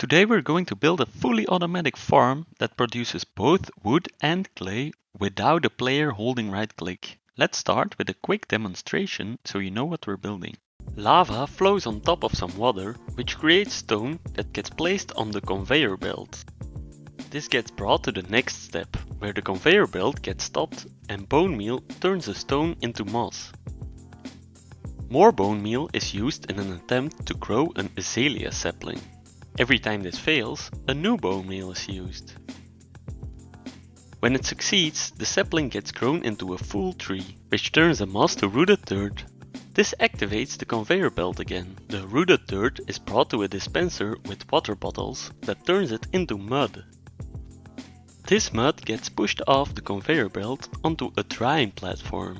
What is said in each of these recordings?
Today we're going to build a fully automatic farm that produces both wood and clay without a player holding right click. Let's start with a quick demonstration so you know what we're building. Lava flows on top of some water, which creates stone that gets placed on the conveyor belt. This gets brought to the next step, where the conveyor belt gets stopped and bone meal turns the stone into moss. More bone meal is used in an attempt to grow an azalea sapling. Every time this fails, a new bone meal is used. When it succeeds, the sapling gets grown into a full tree, which turns the moss to rooted dirt. This activates the conveyor belt again. The rooted dirt is brought to a dispenser with water bottles that turns it into mud. This mud gets pushed off the conveyor belt onto a drying platform.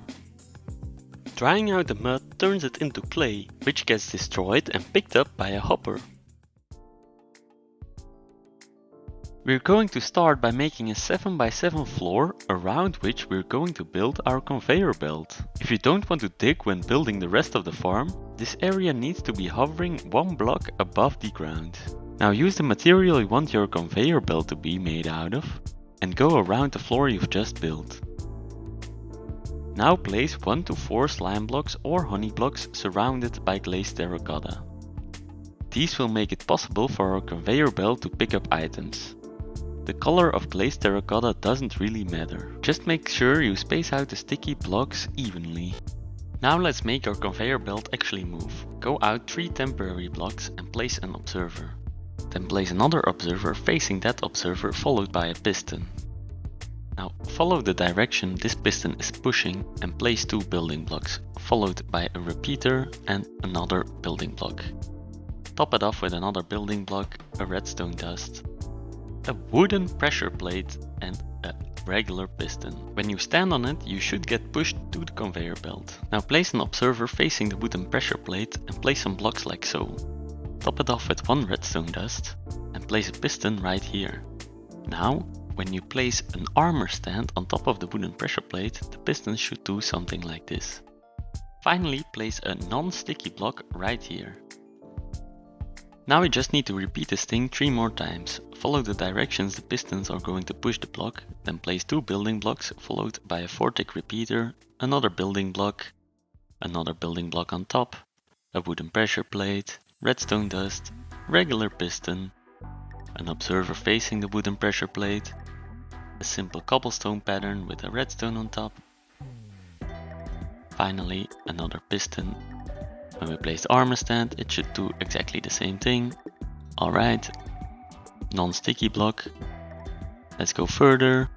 Drying out the mud turns it into clay, which gets destroyed and picked up by a hopper. We're going to start by making a 7x7 floor around which we're going to build our conveyor belt. If you don't want to dig when building the rest of the farm, this area needs to be hovering one block above the ground. Now use the material you want your conveyor belt to be made out of and go around the floor you've just built. Now place 1 to 4 slime blocks or honey blocks surrounded by glazed terracotta. These will make it possible for our conveyor belt to pick up items. The color of glazed terracotta doesn't really matter. Just make sure you space out the sticky blocks evenly. Now let's make our conveyor belt actually move. Go out 3 temporary blocks and place an observer. Then place another observer facing that observer followed by a piston. Now follow the direction this piston is pushing and place 2 building blocks, followed by a repeater and another building block. Top it off with another building block, a redstone dust, a wooden pressure plate and a regular piston. When you stand on it, you should get pushed to the conveyor belt. Now place an observer facing the wooden pressure plate and place some blocks like so. Top it off with 1 redstone dust and place a piston right here. Now, when you place an armor stand on top of the wooden pressure plate, the piston should do something like this. Finally, place a non-sticky block right here. Now we just need to repeat this thing 3 more times. Follow the directions the pistons are going to push the block, then place 2 building blocks followed by a 4-tick repeater, another building block on top, a wooden pressure plate, redstone dust, regular piston, an observer facing the wooden pressure plate, a simple cobblestone pattern with a redstone on top, finally another piston. When we place the armor stand, it should do exactly the same thing. Alright, non-sticky block. Let's go further.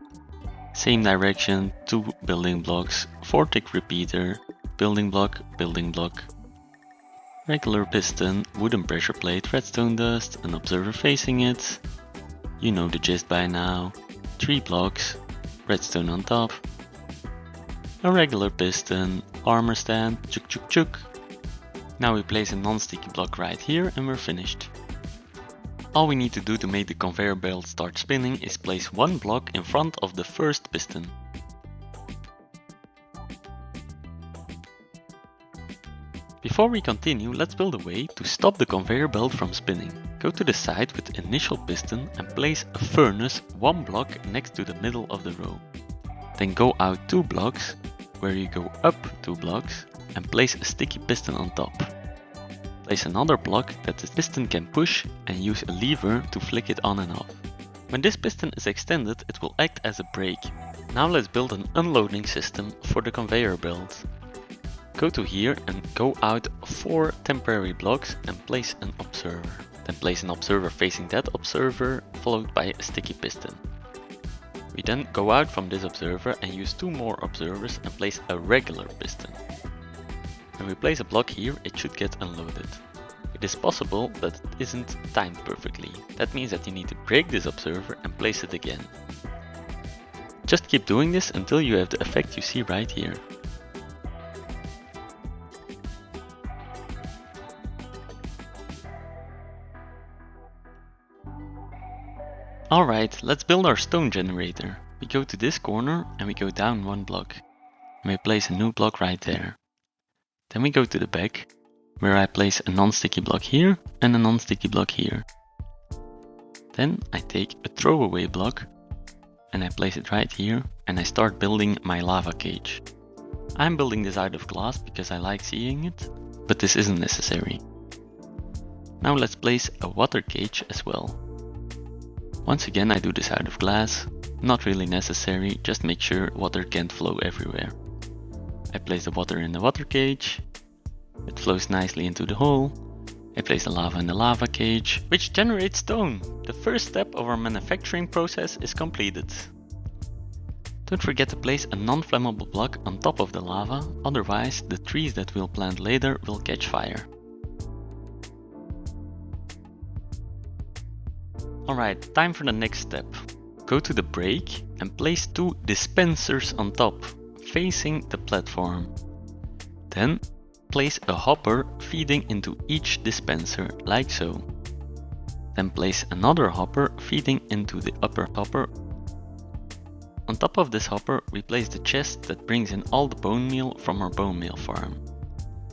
Same direction, 2 building blocks, 4-tick repeater, building block, regular piston, wooden pressure plate, redstone dust, an observer facing it. You know the gist by now. 3 blocks, redstone on top, a regular piston, armor stand, chuk chuk chuk. Now we place a non-sticky block right here and we're finished. All we need to do to make the conveyor belt start spinning is place 1 block in front of the first piston. Before we continue, let's build a way to stop the conveyor belt from spinning. Go to the side with initial piston and place a furnace 1 block next to the middle of the row. Then go out 2 blocks, where you go up 2 blocks and place a sticky piston on top. Place another block that the piston can push and use a lever to flick it on and off. When this piston is extended, it will act as a brake. Now let's build an unloading system for the conveyor belt. Go to here and go out 4 temporary blocks and place an observer. Then place an observer facing that observer, followed by a sticky piston. We then go out from this observer and use 2 more observers and place a regular piston. When we place a block here, it should get unloaded. It is possible that it isn't timed perfectly. That means that you need to break this observer and place it again. Just keep doing this until you have the effect you see right here. Alright, let's build our stone generator. We go to this corner and we go down 1 block. And we place a new block right there. Then we go to the back, where I place a non-sticky block here and a non-sticky block here. Then I take a throwaway block and I place it right here and I start building my lava cage. I'm building this out of glass because I like seeing it, but this isn't necessary. Now let's place a water cage as well. Once again I do this out of glass, not really necessary, just make sure water can't flow everywhere. I place the water in the water cage, it flows nicely into the hole. I place the lava in the lava cage, which generates stone. The first step of our manufacturing process is completed. Don't forget to place a non-flammable block on top of the lava, otherwise the trees that we'll plant later will catch fire. Alright, time for the next step. Go to the break and place 2 dispensers on top, facing the platform. Then place a hopper feeding into each dispenser, like so. Then place another hopper feeding into the upper hopper. On top of this hopper we place the chest that brings in all the bone meal from our bone meal farm.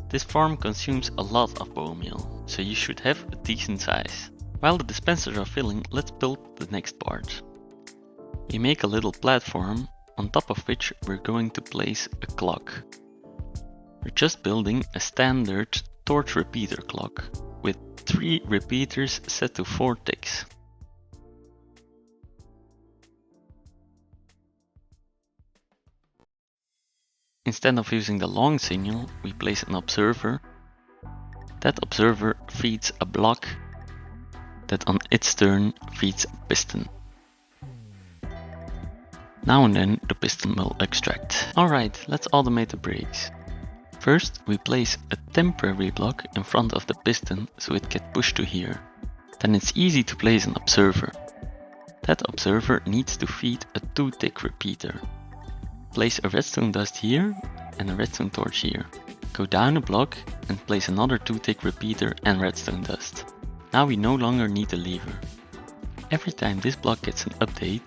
This farm consumes a lot of bone meal, so you should have a decent size. While the dispensers are filling, let's build the next part. We make a little platform on top of which we're going to place a clock. We're just building a standard torch repeater clock with 3 repeaters set to 4 ticks. Instead of using the long signal, we place an observer. That observer feeds a block that on its turn feeds a piston. Now and then the piston will extract. Alright, let's automate the brakes. First we place a temporary block in front of the piston so it gets pushed to here. Then it's easy to place an observer. That observer needs to feed a 2-tick repeater. Place a redstone dust here and a redstone torch here. Go down a block and place another 2-tick repeater and redstone dust. Now we no longer need a lever. Every time this block gets an update,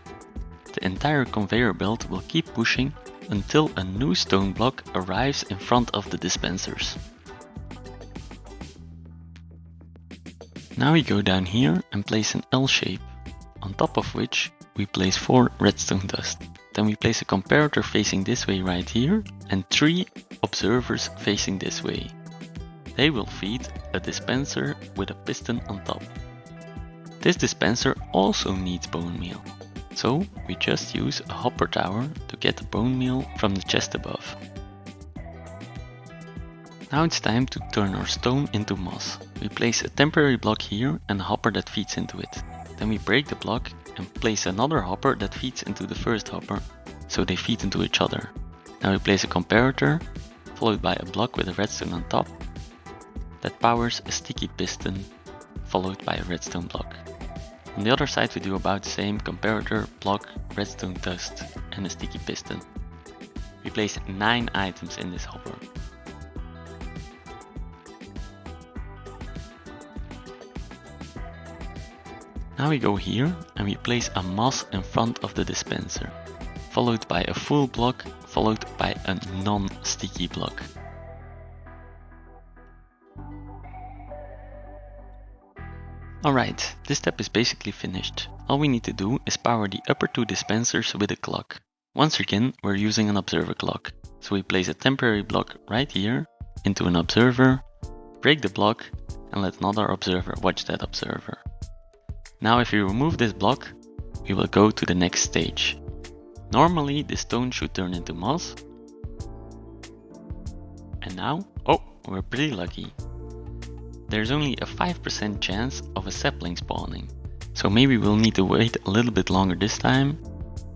the entire conveyor belt will keep pushing until a new stone block arrives in front of the dispensers. Now we go down here and place an L shape, on top of which we place 4 redstone dust. Then we place a comparator facing this way right here and 3 observers facing this way. They will feed a dispenser with a piston on top. This dispenser also needs bone meal, so we just use a hopper tower to get the bone meal from the chest above. Now it's time to turn our stone into moss. We place a temporary block here and a hopper that feeds into it. Then we break the block and place another hopper that feeds into the first hopper, so they feed into each other. Now we place a comparator, followed by a block with a redstone on top, that powers a sticky piston, followed by a redstone block. On the other side we do about the same: comparator, block, redstone dust and a sticky piston. We place 9 items in this hopper. Now we go here and we place a moss in front of the dispenser, followed by a full block, followed by a non-sticky block. Alright, this step is basically finished. All we need to do is power the upper 2 dispensers with a clock. Once again, we're using an observer clock. So we place a temporary block right here into an observer, break the block and let another observer watch that observer. Now if we remove this block, we will go to the next stage. Normally this stone should turn into moss. And now, oh, we're pretty lucky. There's only a 5% chance of a sapling spawning. So maybe we'll need to wait a little bit longer this time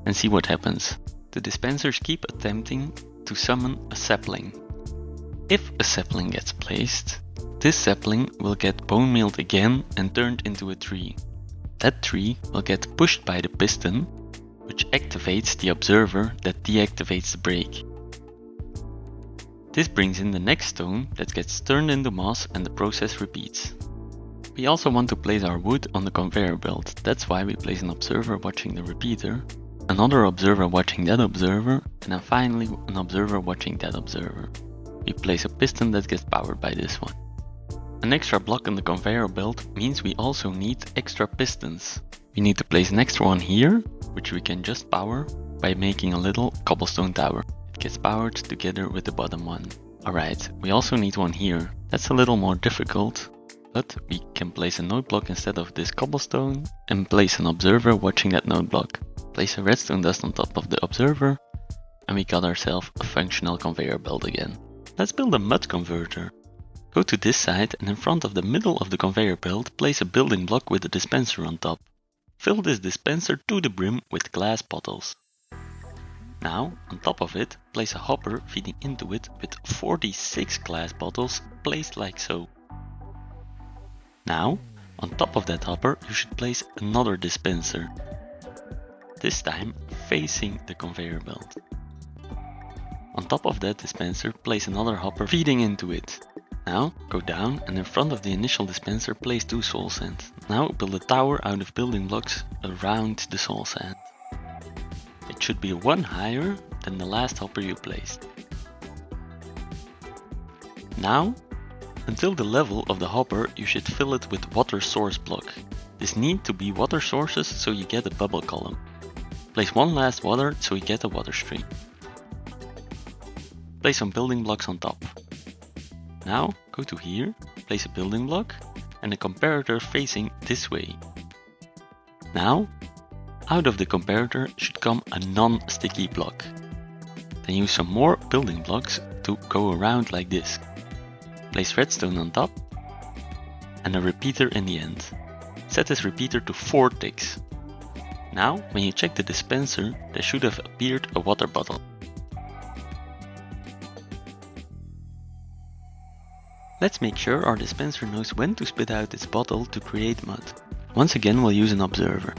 and see what happens. The dispensers keep attempting to summon a sapling. If a sapling gets placed, this sapling will get bone mealed again and turned into a tree. That tree will get pushed by the piston, which activates the observer that deactivates the brake. This brings in the next stone that gets turned into moss and the process repeats. We also want to place our wood on the conveyor belt. That's why we place an observer watching the repeater, another observer watching that observer, and then finally an observer watching that observer. We place a piston that gets powered by this one. An extra block on the conveyor belt means we also need extra pistons. We need to place an extra one here, which we can just power by making a little cobblestone tower. It gets powered together with the bottom one. Alright, we also need one here. That's a little more difficult, but we can place a node block instead of this cobblestone and place an observer watching that node block. Place a redstone dust on top of the observer and we got ourselves a functional conveyor belt again. Let's build a mud converter. Go to this side and in front of the middle of the conveyor belt place a building block with a dispenser on top. Fill this dispenser to the brim with glass bottles. Now, on top of it, place a hopper feeding into it with 46 glass bottles placed like so. Now, on top of that hopper, you should place another dispenser. This time facing the conveyor belt. On top of that dispenser, place another hopper feeding into it. Now, go down and in front of the initial dispenser place 2 soul sand. Now build a tower out of building blocks around the soul sand. It should be 1 higher than the last hopper you placed. Now, until the level of the hopper, you should fill it with water source block. This need to be water sources so you get a bubble column. Place 1 last water so you get a water stream. Place some building blocks on top. Now go to here, place a building block and a comparator facing this way. Now, out of the comparator should come a non-sticky block. Then use some more building blocks to go around like this. Place redstone on top and a repeater in the end. Set this repeater to 4 ticks. Now, when you check the dispenser, there should have appeared a water bottle. Let's make sure our dispenser knows when to spit out its bottle to create mud. Once again, we'll use an observer.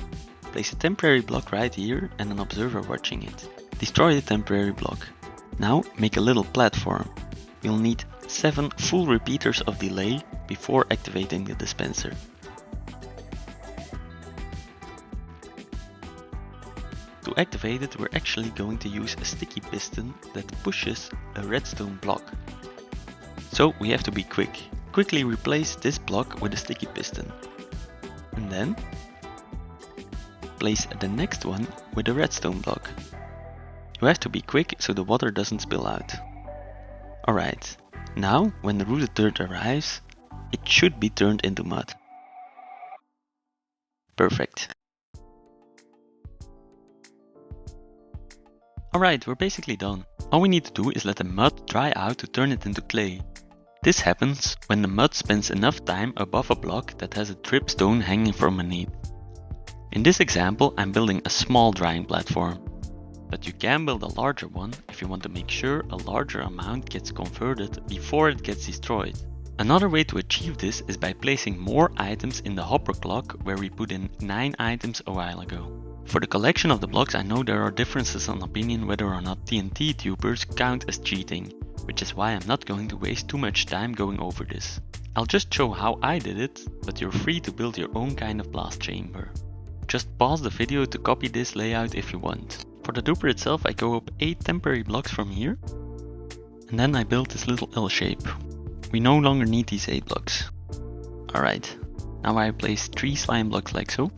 Place a temporary block right here and an observer watching it. Destroy the temporary block. Now make a little platform. You'll need 7 full repeaters of delay before activating the dispenser. To activate it, we're actually going to use a sticky piston that pushes a redstone block. So we have to be quick. Quickly replace this block with a sticky piston. And then place the next one with a redstone block. You have to be quick so the water doesn't spill out. Alright, now when the rooted dirt arrives, it should be turned into mud. Perfect. Alright, we're basically done. All we need to do is let the mud dry out to turn it into clay. This happens when the mud spends enough time above a block that has a drip stone hanging from beneath. In this example, I'm building a small drying platform. But you can build a larger one if you want to make sure a larger amount gets converted before it gets destroyed. Another way to achieve this is by placing more items in the hopper clock where we put in 9 items a while ago. For the collection of the blocks, I know there are differences on opinion whether or not TNT tubers count as cheating, which is why I'm not going to waste too much time going over this. I'll just show how I did it, but you're free to build your own kind of blast chamber. Just pause the video to copy this layout if you want. For the duper itself, I go up 8 temporary blocks from here, and then I build this little L shape. We no longer need these 8 blocks. Alright, now I place 3 slime blocks like so.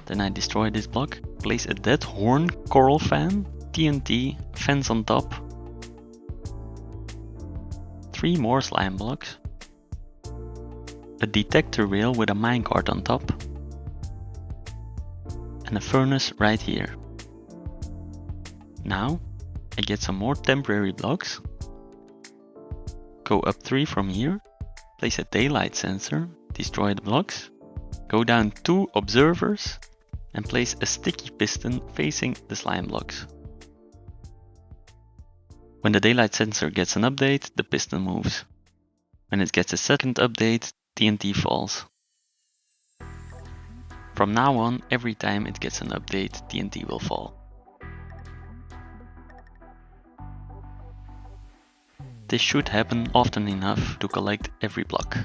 Then I destroy this block, place a dead horn coral fan, TNT, fence on top, 3 more slime blocks, a detector rail with a minecart on top, and a furnace right here. Now I get some more temporary blocks, go up 3 from here, place a daylight sensor, destroy the blocks, go down 2 observers, and place a sticky piston facing the slime blocks. When the daylight sensor gets an update, the piston moves. When it gets a second update, TNT falls. From now on, every time it gets an update, TNT will fall. This should happen often enough to collect every block.